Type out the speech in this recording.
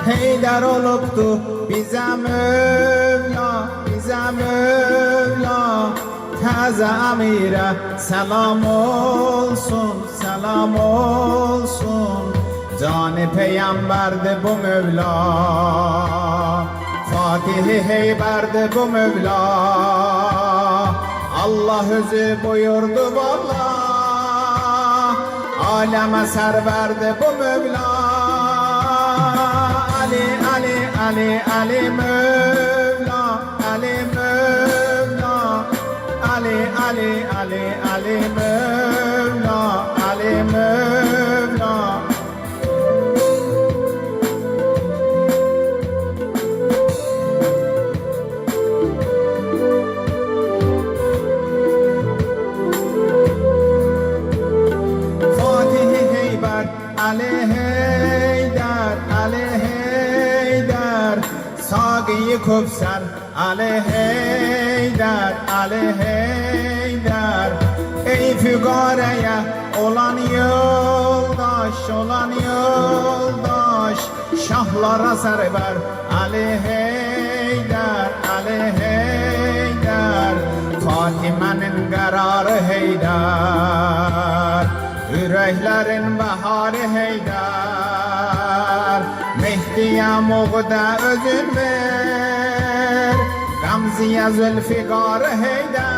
Heydar olupdu bize Mevla, bize Mevla. Taze amire selam olsun, selam olsun. Can-ı peygamberdi bu Mevla, Fatih-i Heyberdi bu Mevla. Allah özü buyurdu valla, aleme serverdi bu Mevla. Ali, Ali, Ali, Ali Mevla, Ali Mevla. Ali, Ali, Ali, Ali Mevla, Ali Mevla. Fatih-i Heyber, Ali Heydar, Ali Heydar. Sağı-i Kevser, Ali Heydar, Ali Heydar. Ey fügareye olan yoldaş, olan yoldaş. Şahlara server, Ali Heydar, Ali Heydar. Fatime'nin kararı Heydar, yüreklerin baharı Heydar. Mehdi'ye muğda özün ver, Gamzi'ye zülfikarı Heydar.